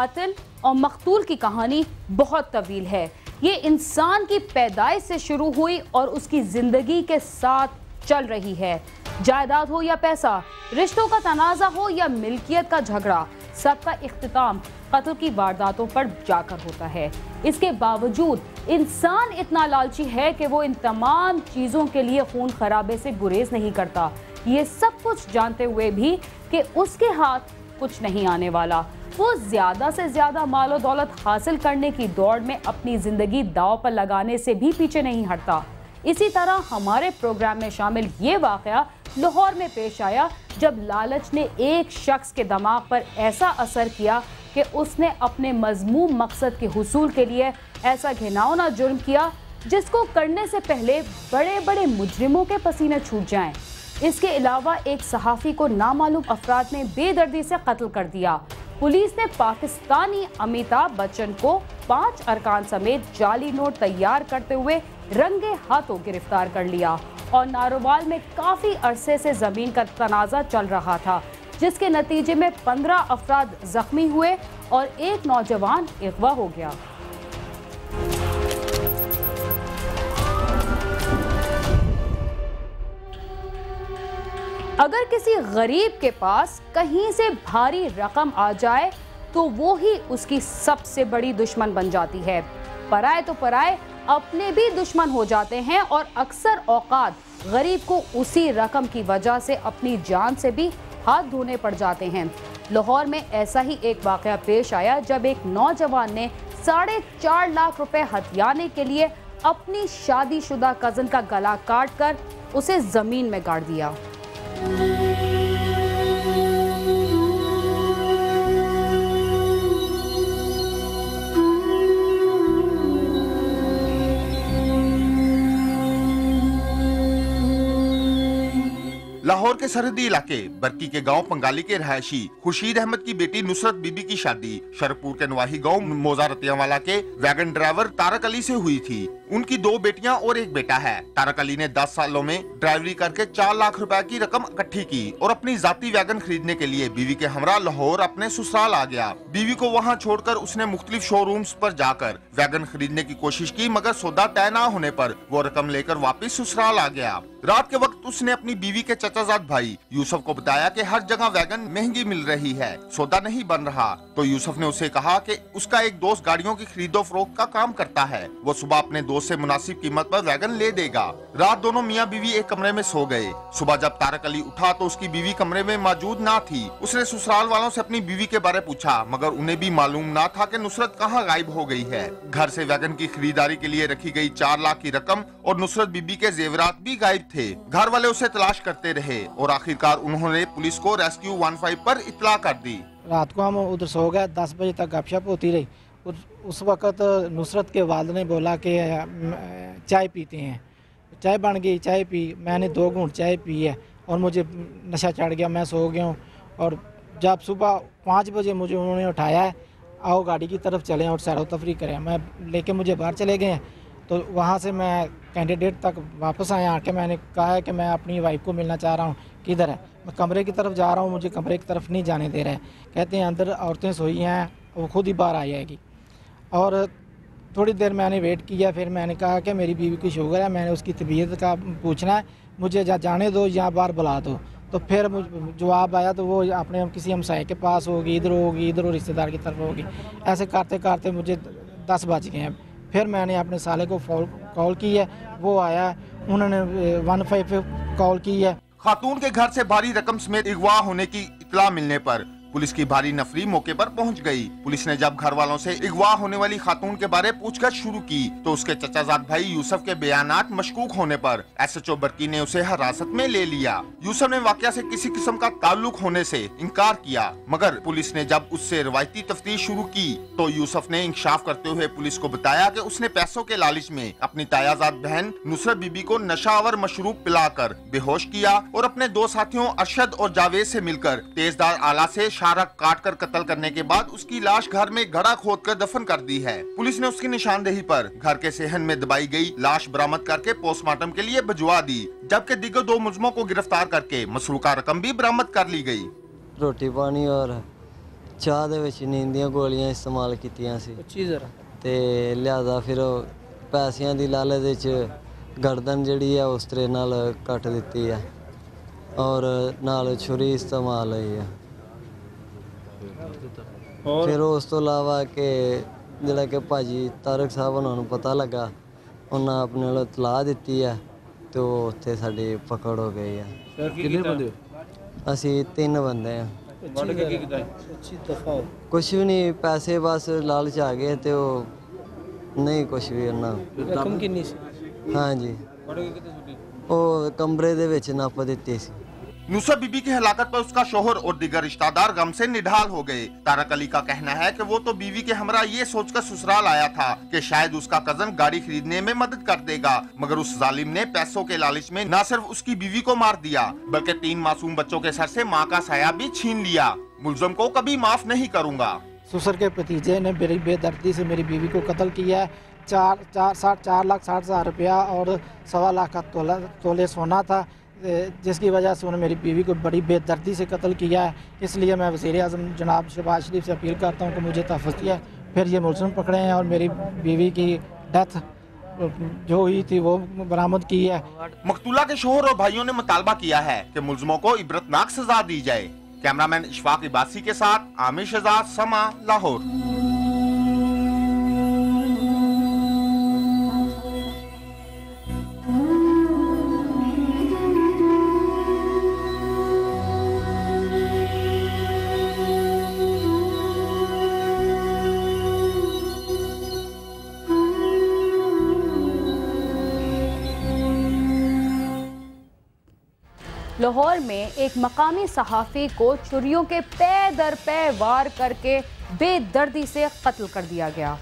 कातिल और मकतूल की कहानी बहुत तवील है। ये इंसान की पैदाइश से शुरू हुई और उसकी जिंदगी के साथ चल रही है। जायदाद हो या पैसा, रिश्तों का तनाज़ा हो या मिल्कियत का झगड़ा, सबका इख्तिताम कत्ल की वारदातों पर जाकर होता है। इसके बावजूद इंसान इतना लालची है कि वो इन तमाम चीज़ों के लिए खून खराबे से गुरेज नहीं करता, ये सब कुछ जानते हुए भी कि उसके हाथ कुछ नहीं आने वाला। वो ज्यादा से ज्यादा मालो दौलत हासिल करने की दौड़ में अपनी जिंदगी दांव पर लगाने से भी पीछे नहीं हटता। इसी तरह हमारे प्रोग्राम में शामिल ये वाकया लाहौर में पेश आया, जब लालच ने एक शख्स के दिमाग पर ऐसा असर किया कि उसने अपने मजमूम मकसद के हुसूल के लिए ऐसा घिनौना जुर्म किया जिसको करने से पहले बड़े बड़े मुजरिमों के पसीने छूट जाएं। इसके अलावा एक सहाफ़ी को नामालूम अफराद ने बेदर्दी से कत्ल कर दिया। पुलिस ने पाकिस्तानी अमिताभ बच्चन को 5 अरकान समेत जाली नोट तैयार करते हुए रंगे हाथों गिरफ्तार कर लिया और नारोवाल में काफ़ी अरसे से ज़मीन का तनाज़ा चल रहा था, जिसके नतीजे में 15 अफराद जख्मी हुए और एक नौजवान अगवा हो गया। अगर किसी गरीब के पास कहीं से भारी रकम आ जाए तो वो ही उसकी सबसे बड़ी दुश्मन बन जाती है। पराए तो पराए अपने भी दुश्मन हो जाते हैं और अक्सर औकात गरीब को उसी रकम की वजह से अपनी जान से भी हाथ धोने पड़ जाते हैं। लाहौर में ऐसा ही एक वाकया पेश आया जब एक नौजवान ने 4.5 लाख रुपए हथियाने के लिए अपनी शादीशुदा कजन का गला काट कर उसे जमीन में गाड़ दिया। लाहौर के सरहदी इलाके बरकी के गांव पंगाली के रहायशी खुर्शीद अहमद की बेटी नुसरत बीबी की शादी शरपुर के नवाही गांव मोजारतियावाला के वैगन ड्राइवर तारक अली से हुई थी। उनकी 2 बेटियां और एक बेटा है। तारक अली ने 10 सालों में ड्राइवरी करके 4 लाख रुपए की रकम इकट्ठी की और अपनी जाती वैगन खरीदने के लिए बीवी के हमरा लाहौर अपने ससुराल आ गया। बीवी को वहां छोड़कर उसने मुख्तलिफ शोरूम्स पर जाकर वैगन खरीदने की कोशिश की, मगर सौदा तय न होने पर वो रकम लेकर वापस ससुराल आ गया। रात के वक्त उसने अपनी बीवी के चचाजाद भाई यूसुफ को बताया कि हर जगह वैगन महंगी मिल रही है, सौदा नहीं बन रहा। तो यूसुफ ने उसे कहा कि उसका एक दोस्त गाड़ियों की खरीदो फरोख्त का काम करता है, वो सुबह अपने दोस्त से मुनासिब कीमत पर वैगन ले देगा। रात दोनों मियाँ बीवी एक कमरे में सो गए। सुबह जब तारक अली उठा तो उसकी बीवी कमरे में मौजूद ना थी। उसने ससुराल वालों से अपनी बीवी के बारे पूछा, मगर उन्हें भी मालूम ना था कि नुसरत कहाँ गायब हो गई है। घर से वैगन की खरीदारी के लिए रखी गई 4 लाख की रकम और नुसरत बीबी के जेवरात भी गायब थे। घर वाले उसे तलाश करते रहे और आखिरकार उन्होंने पुलिस को रेस्क्यू 15 पर इत्तला कर दी। रात को हम उधर सो गए, 10 बजे तक गपशप होती रही। उस वक़्त नुसरत के वालिद ने बोला कि चाय पीते हैं। चाय बन गई, चाय पी। मैंने 2 घूंट चाय पी है और मुझे नशा चढ़ गया, मैं सो गया हूँ। और जब सुबह 5 बजे मुझे उन्होंने उठाया है, आओ गाड़ी की तरफ चलें और सैर व तफरी करें। मैं लेके मुझे बाहर चले गए हैं। तो वहाँ से मैं कैंडिडेट तक वापस आया। आके मैंने कहा है कि मैं अपनी वाइफ को मिलना चाह रहा हूँ, किधर है? मैं कमरे की तरफ जा रहा हूँ, मुझे कमरे की तरफ नहीं जाने दे रहे हैं। कहते हैं अंदर औरतें सोई हैं, वो खुद ही बाहर आ जाएगी। और थोड़ी देर मैंने वेट किया, फिर मैंने कहा कि मेरी बीवी की शुगर है, मैंने उसकी तबीयत का पूछना है, मुझे जाने दो या बाहर बुला दो। तो फिर जवाब आया तो वो अपने किसी हमसाये के पास होगी, इधर रिश्तेदार की तरफ होगी। ऐसे करते करते मुझे 10 बज गए हैं। फिर मैंने अपने साले को कॉल की है, वो आया, उन्होंने 15 पे कॉल की है। खातून के घर से भारी रकम समेत अगवा होने की इत्तला मिलने पर पुलिस की भारी नफरी मौके पर पहुंच गई। पुलिस ने जब घर वालों से अगवा होने वाली खातून के बारे पूछताछ शुरू की तो उसके चचाजाद भाई यूसुफ के बयानात मशकूक होने पर SHO बरकी ने उसे हिरासत में ले लिया। यूसुफ ने वाकया से किसी किस्म का ताल्लुक होने से इनकार किया, मगर पुलिस ने जब उससे रवायती तफ्तीश शुरू की तो यूसुफ ने इंकशाफ करते हुए पुलिस को बताया कि उसने पैसों के लालच में अपनी तायाजाद बहन नुसरत बीबी को नशावर मशरूब पिलाकर बेहोश किया और अपने 2 साथियों अरशद और जावेद से मिलकर तेजदार आला से शारक काट कर कत्ल करने के बाद उसकी लाश घर में गड्ढा खोदकर दफन कर दी है। पुलिस ने उसकी निशानदेही पर घर के सेहन में दबाई गई लाश बरामद करके पोस्टमार्टम के लिए भिजवा दी, जबकि दीगर 2 मुलजमों को गिरफ्तार करके मसरूका रकम भी बरामद कर ली गई। रोटी पानी और ਚਾਹ ਦੇ ਵਿੱਚ ਨੀਂਦ ਦੀਆਂ ਗੋਲੀਆਂ ਇਸਤੇਮਾਲ ਕੀਤੀਆਂ ਸੀ ਉੱਚੀ ਜ਼ਰਾ ਤੇ ਲਿਆਦਾ ਫਿਰ ਉਹ ਪੈਸਿਆਂ ਦੀ ਲਾਲਚ ਵਿੱਚ ਗਰਦਨ ਜਿਹੜੀ ਆ ਉਸ ਤਰੇ ਨਾਲ ਕੱਟ ਦਿੱਤੀ ਆ ਔਰ ਨਾਲ ਛੁਰੀ ਇਸਤੇਮਾਲ ਹੋਈ ਆ ਫਿਰ ਉਸ ਤੋਂ ਇਲਾਵਾ ਕਿ ਜਿਹੜਾ ਕਿ ਭਾਜੀ ਤਾਰਕ ਸਾਹਿਬ ਉਹਨਾਂ ਨੂੰ ਪਤਾ ਲੱਗਾ ਉਹਨਾਂ ਆਪਣੇ ਵੱਲੋਂ ਇਤਲਾਹ ਦਿੱਤੀ ਆ ਤੇ ਉਹ ਉੱਥੇ ਸਾਡੀ ਪਕੜ ਹੋ ਗਈ ਆ। ਕਿੰਨੇ ਬੰਦੇ ਅਸੀਂ 3 ਬੰਦੇ ਆ। ਵੱਢ ਕੇ ਕੀ ਕੀਤਾ ਉੱਚੀ ਦਫਾ ਕੁਛ ਵੀ ਨਹੀਂ ਪੈਸੇ ਬਸ ਲਾਲਚ ਆ ਗਏ ਤੇ ਉਹ ਨਹੀਂ ਕੁਛ ਵੀ ਉਹਨਾਂ ਰਕਮ ਕਿੰਨੀ ਸੀ? ਹਾਂਜੀ ਵੱਢ ਕੇ ਕਿਤੇ ਸੁੱਟੀ ਉਹ ਕਮਰੇ ਦੇ ਵਿੱਚ ਨੱਪ ਦਿੱਤੀ ਸੀ। नुसरत बीबी की हलाकत पर उसका शोहर और दीगर रिश्तेदार गम से निढाल हो गए। तारक अली का कहना है कि वो तो बीवी के हमरा ये सोचकर ससुराल आया था कि शायद उसका कजन गाड़ी खरीदने में मदद कर देगा, मगर उस जालिम ने पैसों के लालच में न सिर्फ उसकी बीवी को मार दिया बल्कि 3 मासूम बच्चों के सर से माँ का साया भी छीन लिया। मुलजम को कभी माफ नहीं करूँगा। ससुर के भतीजे ने मेरी बेदर्दी से मेरी बीवी को कत्ल किया है। 4,60,000 रुपया और 1.25 लाख का तोले सोना था, जिसकी वजह से उन्होंने मेरी बीवी को बड़ी बेदर्दी से कत्ल किया है। इसलिए मैं वज़ीर-ए-आज़म जनाब शहबाज शरीफ से अपील करता हूँ कि मुझे तहफ़्फ़ुज़ दिया, फिर ये मुलज़िम पकड़े हैं और मेरी बीवी की डेथ जो हुई थी वो बरामद की है। मकतूला के शोहर और भाइयों ने मुतालबा किया है कि मुलजमों को इबरतनाक सजा दी जाए। कैमरामैन इशफाक इबासी के साथ आमिर शहजाद, समा, लाहौर। लाहौर में एक मकामी सहाफ़ी को छुरियों के पै दर पै वार करके बेदर्दी से कत्ल कर दिया गया।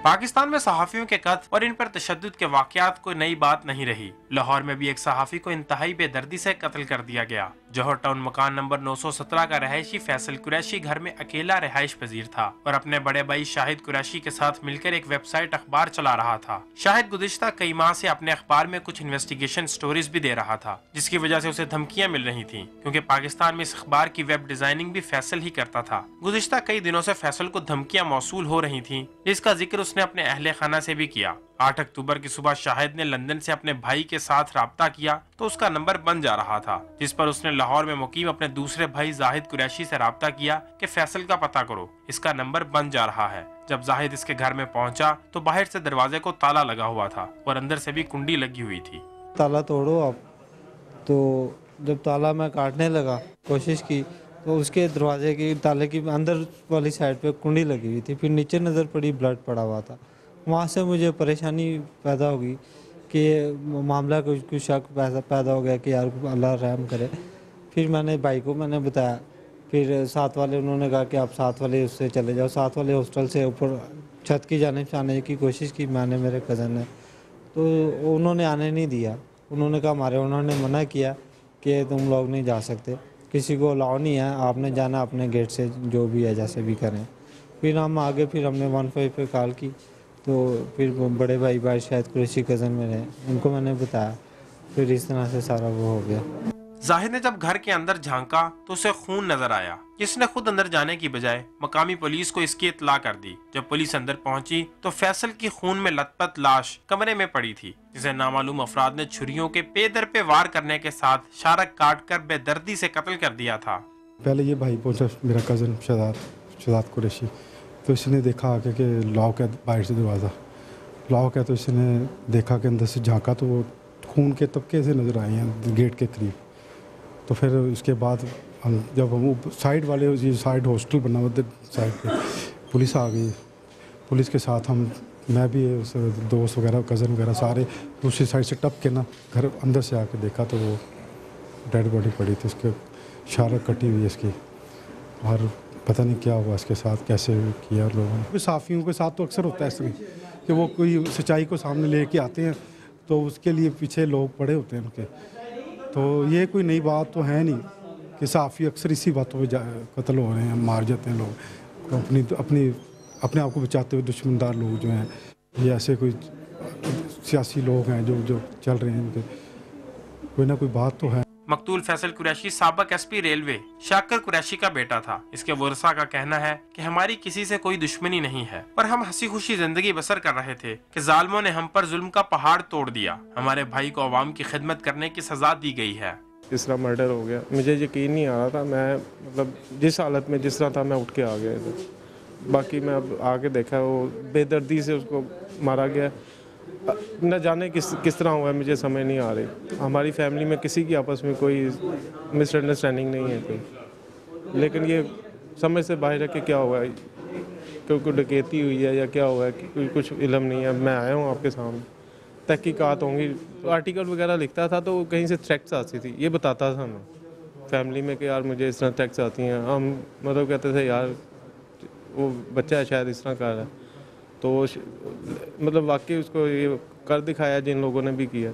पाकिस्तान में सहाफ़ियों के कत्ल और इन पर तशद्दुद के वाक़यात कोई नई बात नहीं रही। लाहौर में भी एक सहाफ़ी को इंतहाई बेदर्दी से कत्ल कर दिया गया। जौहर टाउन मकान नंबर 917 का रहायशी फैसल कुरैशी घर में अकेला रिहाइश पजीर था और अपने बड़े भाई शाहिद कुरैशी के साथ मिलकर एक वेबसाइट अखबार चला रहा था। शाहिद गुज़िश्ता कई माह से अपने अखबार में कुछ इन्वेस्टिगेशन स्टोरीज भी दे रहा था, जिसकी वजह से उसे धमकियां मिल रही थी, क्योंकि पाकिस्तान में इस अखबार की वेब डिजाइनिंग भी फैसल ही करता था। गुज़िश्ता कई दिनों से फैसल को धमकियां मौसूल हो रही थी, जिसका जिक्र उसने अपने अहले खाना से भी किया। 8 अक्टूबर की सुबह शाहिद ने लंदन से अपने भाई के साथ राब्ता किया तो उसका नंबर बंद जा रहा था, जिस पर उसने लाहौर में मुकीम अपने दूसरे भाई जाहिद कुरैशी से राब्ता किया कि फैसल का पता करो, इसका नंबर बंद जा रहा है। जब जाहिद इसके घर में पहुंचा तो बाहर से दरवाजे को ताला लगा हुआ था और अंदर से भी कुंडी लगी हुई थी। ताला तोड़ो आप। तो जब ताला मैं काटने लगा कोशिश की तो उसके दरवाजे की ताले की अंदर वाली साइड पे कुंडी लगी हुई थी, फिर नीचे नज़र पड़ी ब्लड पड़ा हुआ था। वहाँ से मुझे परेशानी पैदा होगी कि मामला कुछ शक पैदा हो गया कि यार अल्लाह रहम करे। फिर मैंने भाई को मैंने बताया, फिर साथ वाले उन्होंने कहा कि आप साथ वाले उससे चले जाओ। साथ वाले हॉस्टल से ऊपर छत की जानिब से आने की कोशिश की मैंने, मेरे कज़न ने, तो उन्होंने आने नहीं दिया। उन्होंने कहा उन्होंने मना किया कि तुम लोग नहीं जा सकते, किसी को अलाउ नहीं है, आपने जाना अपने गेट से, जो भी है जैसे भी करें। फिर हम आगे फिर हमने 15 पे कॉल की, तो फिर बड़े भाई शायद कुरैशी कज़न मेरे, उनको मैंने बताया, फिर इस तरह से सारा वो हो गया। जाहिद ने जब घर के अंदर झांका तो उसे खून नजर आया, जिसने खुद अंदर जाने की बजाय मकामी पुलिस को इसकी इत्तला कर दी। जब पुलिस अंदर पहुंची तो फैसल की खून में लथपथ लाश कमरे में पड़ी थी, जिसे नामालूम अफराद ने छुरियों के पे दर पे वार करने के साथ शारक काट कर बेदर्दी से कत्ल कर दिया था। पहले ये भाई पहुंचा, मेरा कज़न शहजाद कुरैशी, तो इसने देखा आके कि लॉक है, बाहर से दरवाज़ा लॉक है, तो इसने देखा कि अंदर से झांका तो वो खून के तबके से नज़र आए हैं गेट के करीब। तो फिर उसके बाद जब हम साइड वाले ये साइड हॉस्टल बना हुआ साइड पे पुलिस आ गई, पुलिस के साथ मैं भी दोस्त वगैरह कज़न वगैरह सारे दूसरी साइड से टप के ना घर अंदर से आके देखा तो वो डेड बॉडी पड़ी थी, उसके शारक कटी हुई है इसकी, और पता नहीं क्या हुआ इसके साथ, कैसे किया लोगों ने। साफ़ियों के साथ तो अक्सर होता है इसमें कि वो कोई सच्चाई को सामने लेके आते हैं तो उसके लिए पीछे लोग पड़े होते हैं उनके, तो ये कोई नई बात तो है नहीं कि सहाफ़ी अक्सर इसी बातों पे कत्ल हो रहे हैं, मार जाते हैं लोग, अपने आप को बचाते हुए दुश्मनदार लोग जो हैं, ये ऐसे कोई सियासी लोग हैं जो चल रहे हैं, इनके कोई ना कोई बात तो है। मकतूल फैसल कुरैशी साबिक एसपी रेलवे शाकर कुरैशी का बेटा था। इसके वर्सा का कहना है कि हमारी किसी से कोई दुश्मनी नहीं है और हम हंसी खुशी जिंदगी बसर कर रहे थे कि जालिमों ने हम पर जुल्म का पहाड़ तोड़ दिया। हमारे भाई को अवाम की खिदमत करने की सजा दी गई है। इस तरह मर्डर हो गया, मुझे यकीन नहीं आ रहा था। मैं मतलब जिस हालत में जिस तरह था मैं उठ के आ गया था। बाकी मैं अब आके देखा वो बेदर्दी से उसको मारा गया। न जाने किस तरह हुआ है, मुझे समझ नहीं आ रही। हमारी फैमिली में किसी की आपस में कोई मिसअंडरस्टैंडिंग नहीं है कोई, लेकिन ये समझ से बाहर है कि क्या हुआ है, कोई डकैती हुई है या क्या हुआ है, कोई कुछ इल्म नहीं है। मैं आया हूँ आपके सामने, तहकीकात होंगी। तो आर्टिकल वगैरह लिखता था तो कहीं से थ्रेट्स आती थी, ये बताता था हमें फैमिली में कि यार मुझे इस तरह थ्रेट्स आती हैं। हम मतलब कहते थे यार वो बच्चा है शायद इस तरह कर रहा है, तो मतलब वाकई उसको ये कर दिखाया जिन लोगों ने भी किया।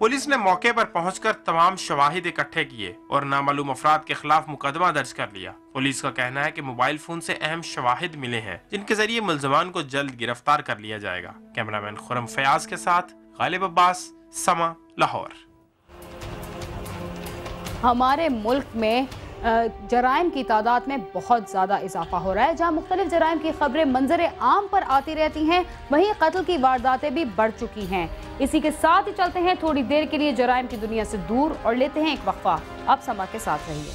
पुलिस ने मौके पर पहुंचकर तमाम शवाहिद इकट्ठे किए और नामालूम अफराद के खिलाफ मुकदमा दर्ज कर लिया। पुलिस का कहना है कि मोबाइल फोन से अहम शवाहिद मिले हैं जिनके जरिए मुल्ज़िमान को जल्द गिरफ्तार कर लिया जाएगा। कैमरामैन खुरम फयाज के साथ गालिब अब्बास, समा, लाहौर। हमारे मुल्क में जराइम की तादाद में बहुत ज़्यादा इजाफा हो रहा है। जहां मुख्तलिफ जराइम की खबरें मंजर आम पर आती रहती हैं, वहीं कत्ल की वारदातें भी बढ़ चुकी हैं। इसी के साथ ही चलते हैं थोड़ी देर के लिए जराइम की दुनिया से दूर और लेते हैं एक वक्फा। अब समा के साथ रहिए।